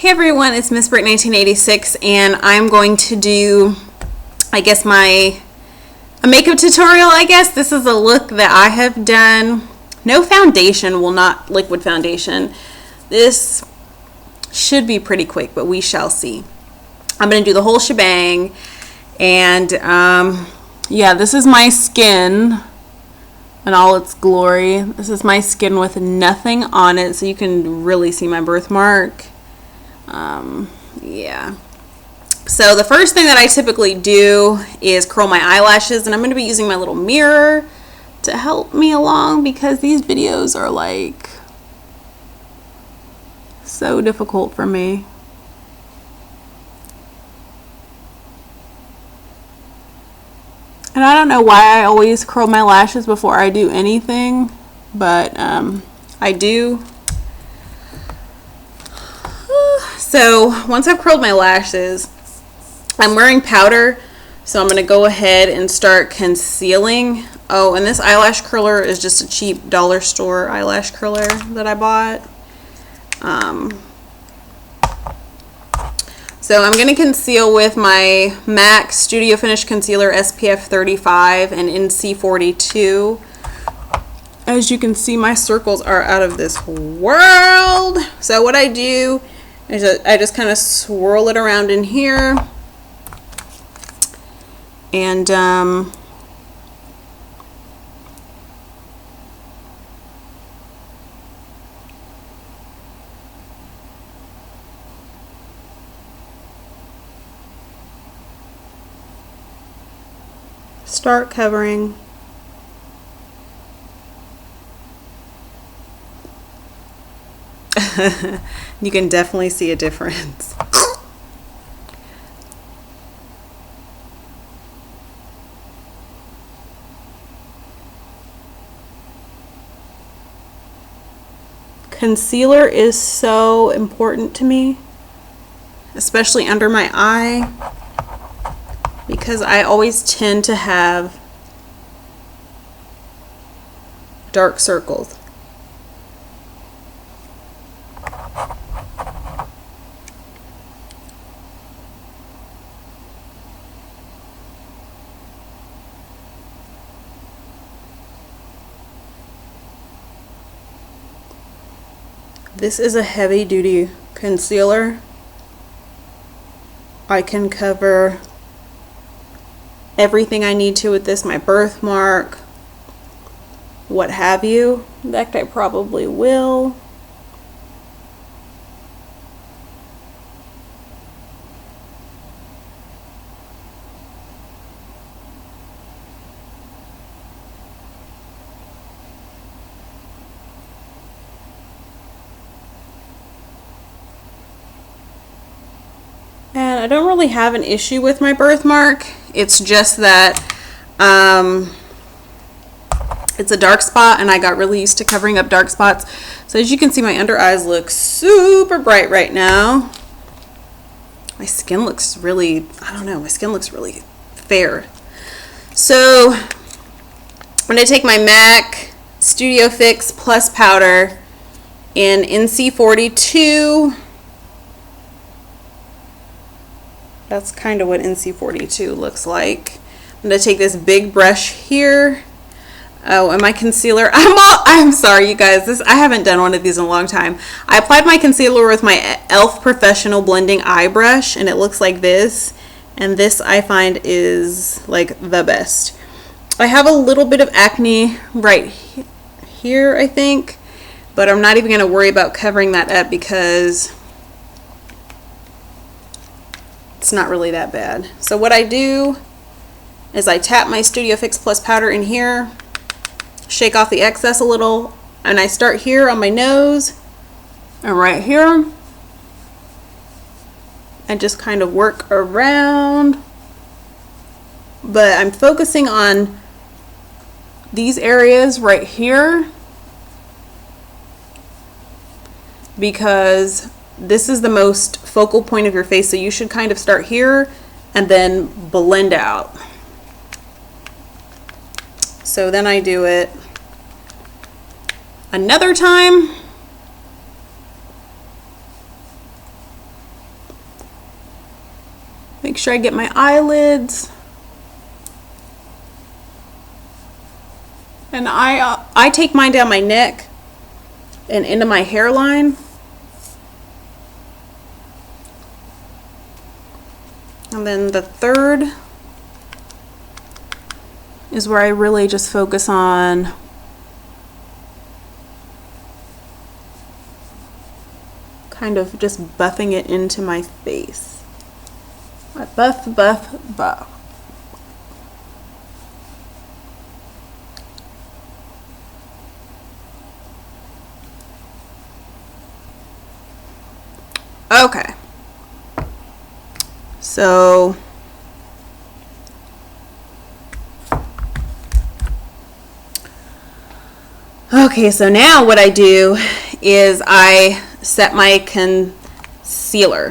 Hey everyone, it's Miss Britt 1986 and I'm going to do, I guess, a makeup tutorial, I guess. This is a look that I have done. No foundation, well, not liquid foundation. This should be pretty quick, but we shall see. I'm going to do the whole shebang and yeah, this is my skin in all its glory. This is my skin with nothing on it, so you can really see my birthmark. Yeah. So the first thing that I typically do is curl my eyelashes, and I'm going to be using my little mirror to help me along because these videos are like so difficult for me. And I don't know why I always curl my lashes before I do anything, but I do. So once I've curled my lashes, I'm wearing powder, so I'm going to go ahead and start concealing. Oh, and this eyelash curler is just a cheap dollar store eyelash curler that I bought. So I'm going to conceal with my MAC Studio Finish Concealer SPF 35 and NC 42. As you can see, my circles are out of this world. So what I do is I just kind of swirl it around in here. And start covering. You can definitely see a difference. Concealer is so important to me, especially under my eye, because I always tend to have dark circles. This is a heavy duty concealer. I can cover everything I need to with this, my birthmark, what have you. In fact, I probably will. And I don't really have an issue with my birthmark. It's just that it's a dark spot and I got really used to covering up dark spots. So as you can see, my under eyes look super bright right now. My skin looks really, I don't know, my skin looks really fair. So I'm going to take my MAC Studio Fix Plus Powder in NC 42. That's kind of what NC 42 looks like. I'm going to take this big brush here. Oh, and my concealer, I'm sorry you guys, I haven't done one of these in a long time. I applied my concealer with my e.l.f. Professional Blending Eye Brush, and it looks like this. And this I find is like the best. I have a little bit of acne right here, I think, but I'm not even going to worry about covering that up because it's not really that bad. So what I do is I tap my Studio Fix Plus powder in here, shake off the excess a little, and I start here on my nose and right here and just kind of work around. But I'm focusing on these areas right here because this is the most focal point of your face, so you should kind of start here and then blend out. So then I do it another time Make sure I get my eyelids. And I take mine down my neck and into my hairline. And then the third is where I really just focus on kind of just buffing it into my face. I buff, buff, buff. Okay. So okay, so now what I do is I set my concealer.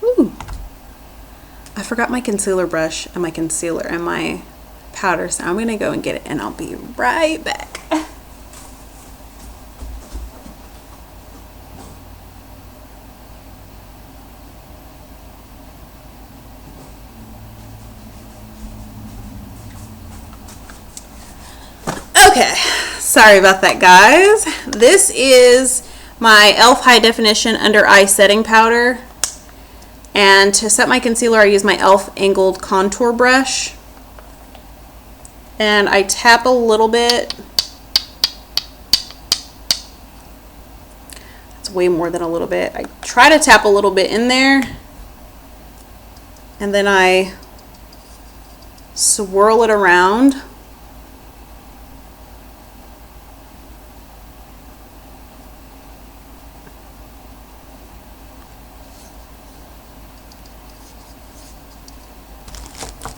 Ooh. I forgot my concealer brush and my concealer and my powder, so I'm gonna go and get it and I'll be right back. Okay, sorry about that, guys. This is my e.l.f. High Definition Under Eye Setting Powder. And to set my concealer, I use my e.l.f. Angled Contour Brush. And I tap a little bit. It's way more than a little bit. I try to tap a little bit in there. And then I swirl it around.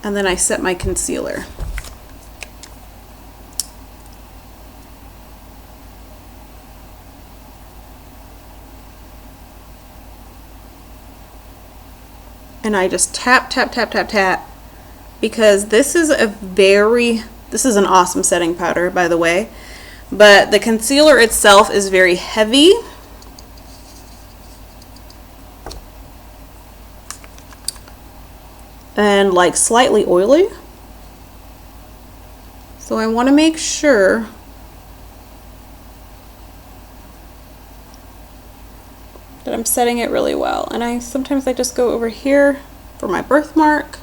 And then I set my concealer. And I just tap, tap, tap, tap, tap, because this is an awesome setting powder, by the way, but the concealer itself is very heavy. And like slightly oily. So I want to make sure that I'm setting it really well. And sometimes I just go over here for my birthmark.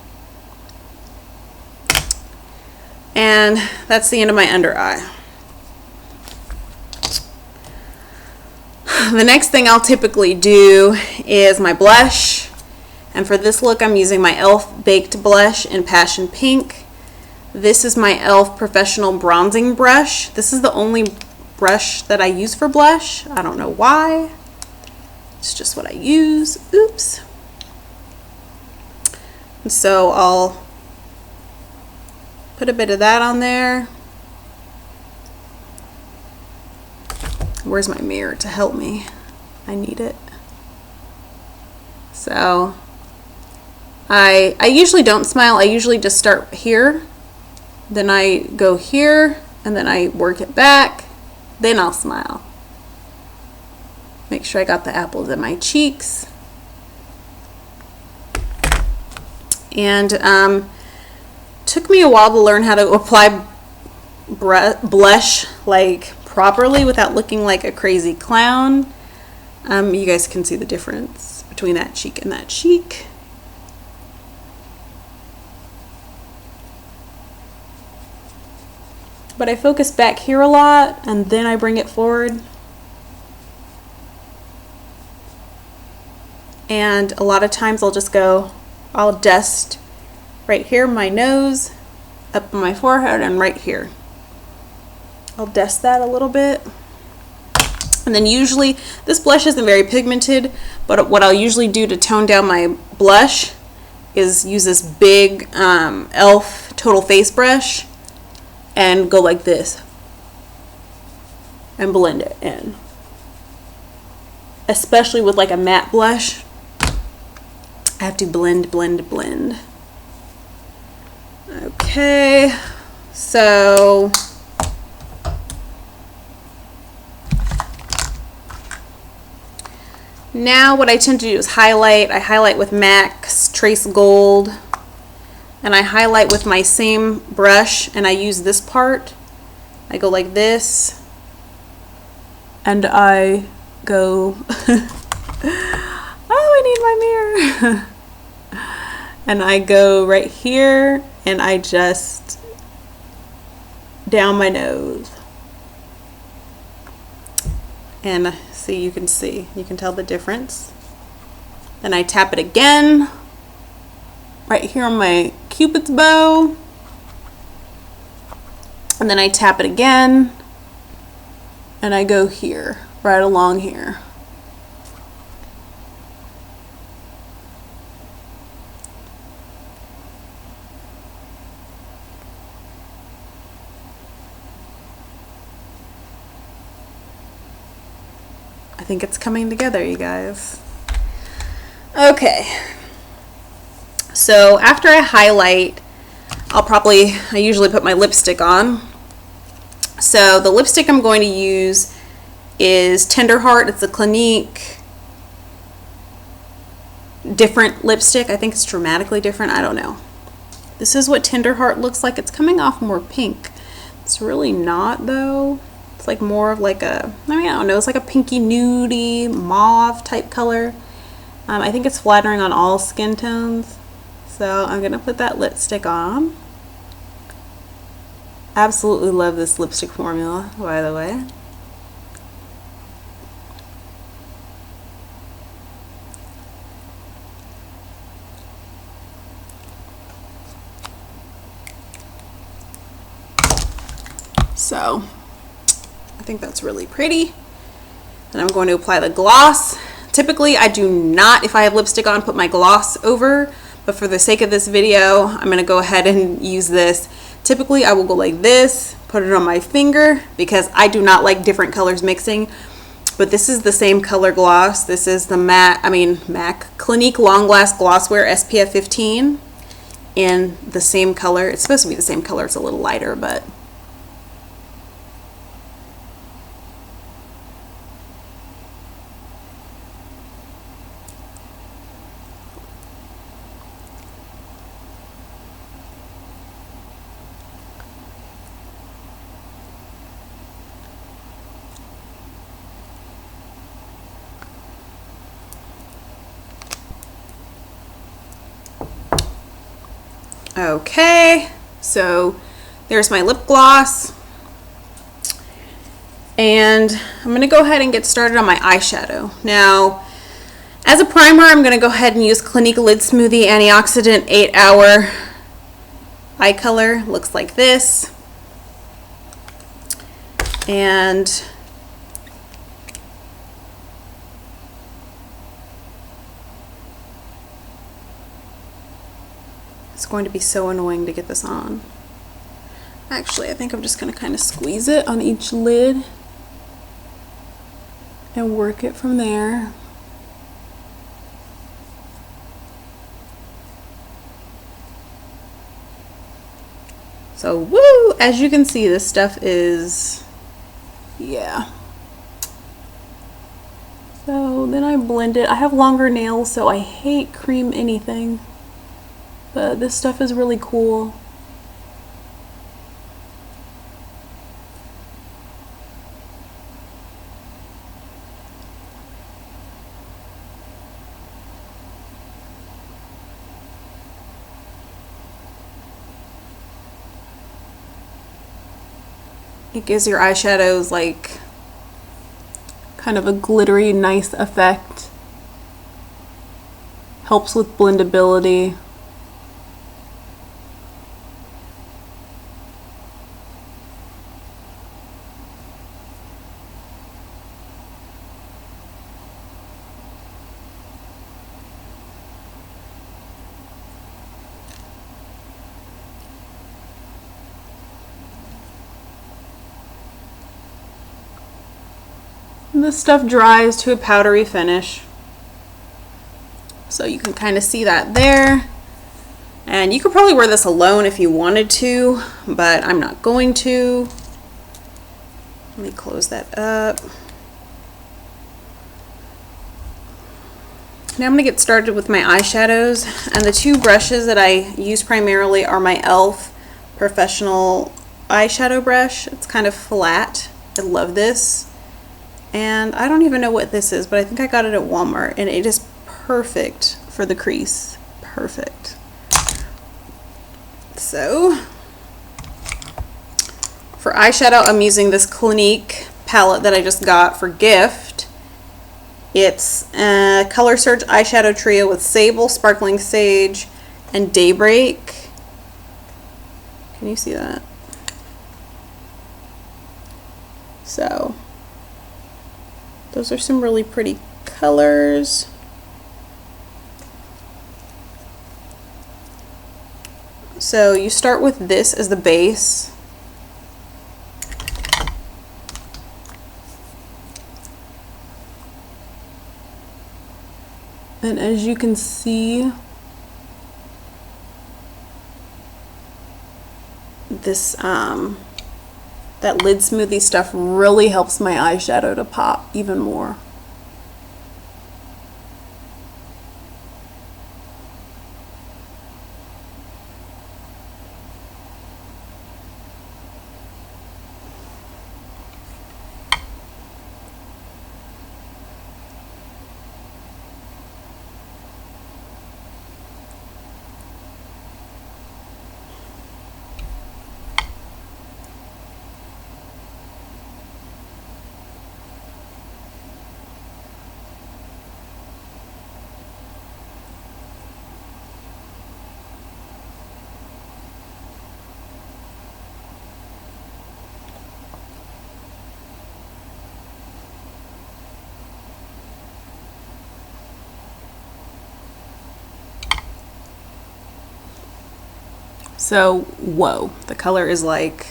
And that's the end of my under eye. The next thing I'll typically do is my blush. And for this look, I'm using my e.l.f. Baked Blush in Passion Pink. This is my e.l.f. Professional Bronzing Brush. This is the only brush that I use for blush. I don't know why. It's just what I use. Oops. And so I'll put a bit of that on there. Where's my mirror to help me? I need it. So I usually don't smile. I usually just start here, then I go here, and then I work it back, then I'll smile. Make sure I got the apples in my cheeks. And took me a while to learn how to apply blush like properly without looking like a crazy clown. You guys can see the difference between that cheek and that cheek. But I focus back here a lot and then I bring it forward. And a lot of times I'll dust right here, my nose, up my forehead, and right here. I'll dust that a little bit. And then usually, this blush isn't very pigmented, but what I'll usually do to tone down my blush is use this big e.l.f. Total Face brush and go like this and blend it in. Especially with like a matte blush, I have to blend, blend, blend. Okay, so Now what I tend to do is highlight. I highlight with MAC's Trace Gold, and I highlight with my same brush, and I use this part. I go like this, and I go, oh, I need my mirror. And I go right here, and I just down my nose. And see, you can tell the difference. Then I tap it again, right here on my Cupid's bow. And then I tap it again, and I go here, right along here. I think it's coming together, you guys. Okay. So after I highlight, I usually put my lipstick on. So the lipstick I'm going to use is Tenderheart. It's a Clinique different lipstick. I think it's dramatically different. I don't know. This is what Tenderheart looks like. It's coming off more pink. It's really not though. It's like more of like a, I don't know, it's like a pinky nudie mauve type color. I think it's flattering on all skin tones. So I'm gonna put that lipstick on. Absolutely love this lipstick formula, by the way. So I think that's really pretty. And I'm going to apply the gloss. Typically I do not, if I have lipstick on, put my gloss over, but for the sake of this video I'm going to go ahead and use this. Typically I will go like this, put it on my finger, because I do not like different colors mixing. But this is the same color gloss. This is the MAC Clinique Long Last Glosswear SPF 15 in the same color. It's supposed to be the same color, it's a little lighter, but okay, so there's my lip gloss, and I'm going to go ahead and get started on my eyeshadow. Now, as a primer, I'm going to go ahead and use Clinique Lid Smoothie Antioxidant 8-Hour Eye Color. Looks like this. And it's going to be so annoying to get this on. Actually, I think I'm just going to kind of squeeze it on each lid and work it from there. So, woo! As you can see, this stuff is, yeah. So then I blend it. I have longer nails, so I hate cream anything. But this stuff is really cool. It gives your eyeshadows like kind of a glittery, nice effect. Helps with blendability. This stuff dries to a powdery finish, so you can kind of see that there. And you could probably wear this alone if you wanted to, but I'm not going to. Let me close that up. Now I'm going to get started with my eyeshadows, and the two brushes that I use primarily are my e.l.f. Professional eyeshadow brush. It's kind of flat. I love this, and I don't even know what this is, but I think I got it at Walmart, and it is perfect for the crease. Perfect. So for eyeshadow, I'm using this Clinique palette that I just got for gift. It's a Color Surge eyeshadow trio with Sable, Sparkling Sage, and Daybreak. Can you see that? So those are some really pretty colors. So you start with this as the base. And as you can see, this that lid smoothie stuff really helps my eyeshadow to pop even more. So, whoa, the color is like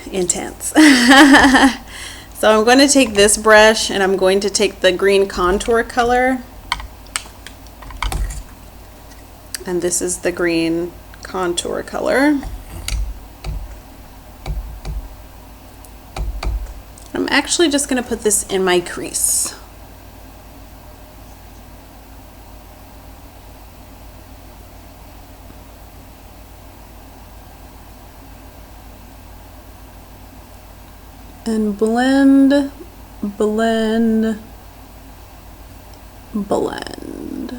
intense. So I'm going to take this brush and I'm going to take the green contour color. And this is the green contour color. I'm actually just going to put this in my crease. And blend, blend, blend.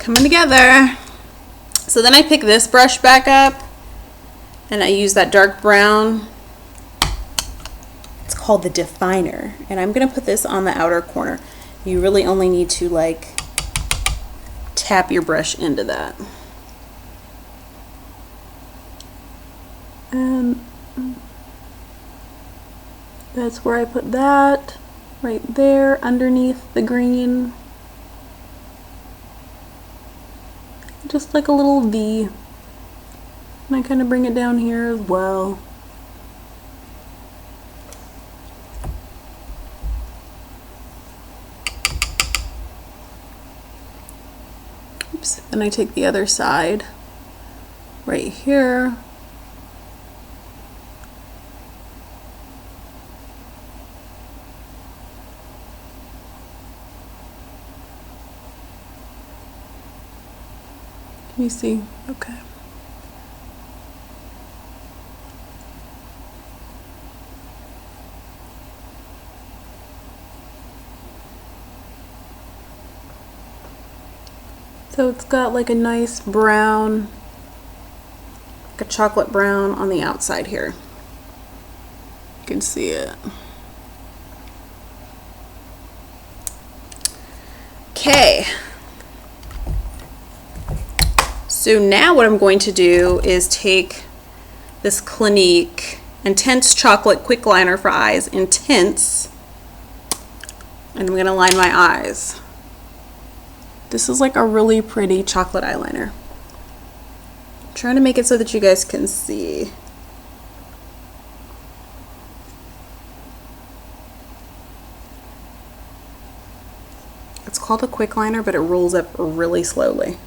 Coming together. So then I pick this brush back up and I use that dark brown. It's called the Definer, and I'm gonna put this on the outer corner. You really only need to like tap your brush into that. And that's where I put that, right there underneath the green. Just like a little V, and I kind of bring it down here as well. Oops, then I take the other side right here. Can you see? Okay. So it's got like a nice brown, like a chocolate brown on the outside here. You can see it. Okay. So now what I'm going to do is take this Clinique Intense Chocolate Quickliner for Eyes, Intense, and I'm going to line my eyes. This is like a really pretty chocolate eyeliner. I'm trying to make it so that you guys can see. It's called a Quickliner, but it rolls up really slowly.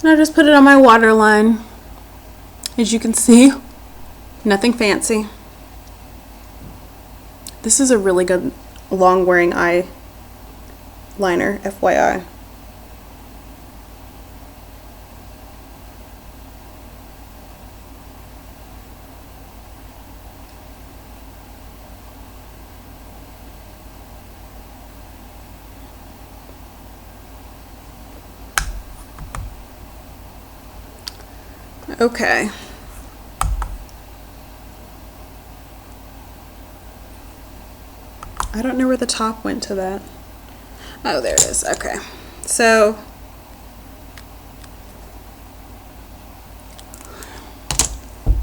And I just put it on my waterline. As you can see, nothing fancy. This is a really good long wearing eyeliner, FYI. Okay. I don't know where the top went to that. Oh, there it is. Okay. So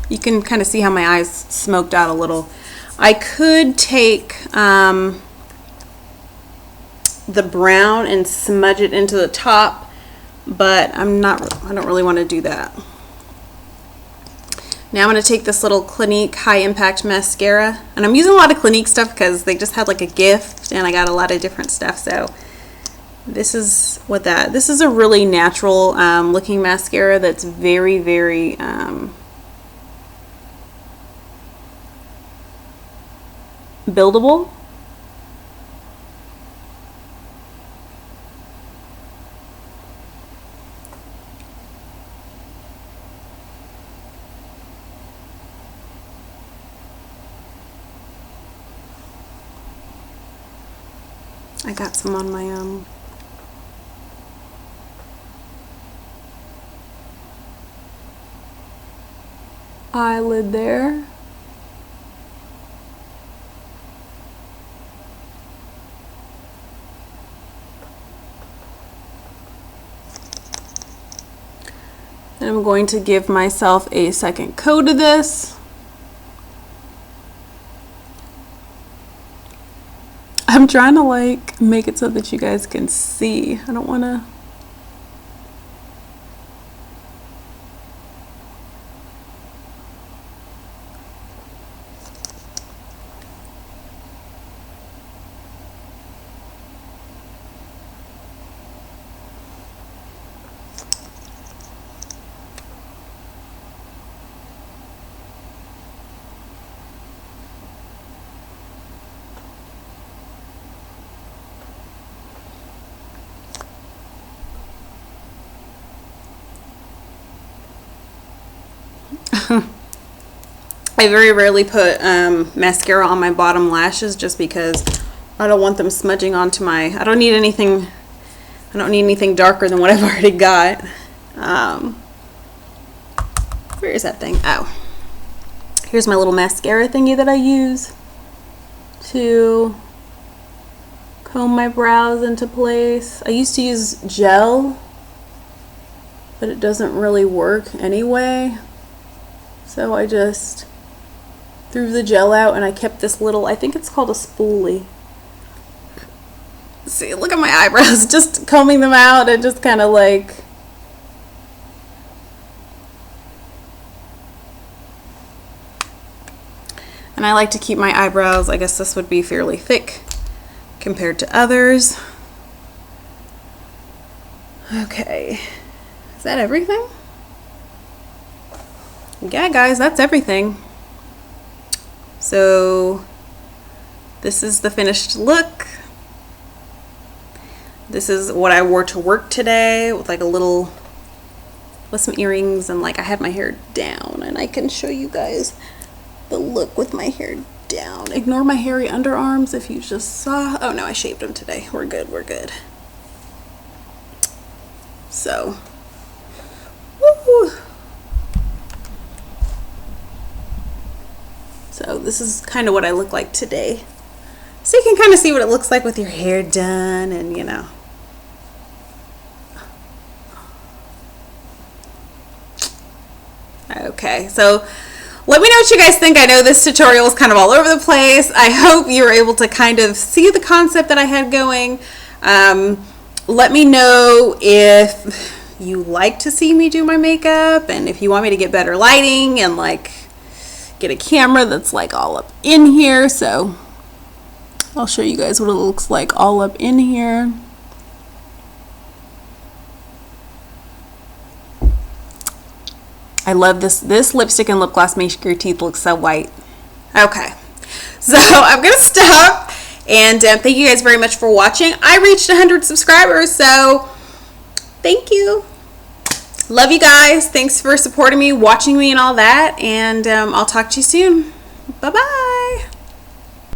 you can kind of see how my eyes smoked out a little. I could take the brown and smudge it into the top, but I don't really want to do that. Now I'm going to take this little Clinique High Impact Mascara, and I'm using a lot of Clinique stuff because they just had like a gift and I got a lot of different stuff. So this is this is a really natural looking mascara that's very, very buildable. I got some on my eyelid there. And I'm going to give myself a second coat of this. I'm trying to like make it so that you guys can see. I don't want to. I very rarely put mascara on my bottom lashes just because I don't want them smudging onto my, I don't need anything darker than what I've already got. Where is that thing? Oh, here's my little mascara thingy that I use to comb my brows into place. I used to use gel, but it doesn't really work anyway. So I just threw the gel out and I kept this little, I think it's called a spoolie. See, look at my eyebrows, just combing them out and just kind of like, and I like to keep my eyebrows, I guess this would be fairly thick compared to others. Okay, is that everything? Yeah, guys, that's everything. So this is the finished look. This is what I wore to work today with like with some earrings, and like I had my hair down, and I can show you guys the look with my hair down. Ignore my hairy underarms if you just saw. Oh no, I shaved them today. We're good, we're good. So, woo. So this is kind of what I look like today. So you can kind of see what it looks like with your hair done and, you know. Okay, so let me know what you guys think. I know this tutorial is kind of all over the place. I hope you were able to kind of see the concept that I had going. Let me know if you like to see me do my makeup and if you want me to get better lighting and like get a camera that's like all up in here. So I'll show you guys what it looks like all up in here. I love this. This lipstick and lip gloss makes your teeth look so white. Okay, so I'm gonna stop and thank you guys very much for watching. I reached 100 subscribers, so thank you. Love you guys. Thanks for supporting me, watching me and all that, and I'll talk to you soon. Bye bye.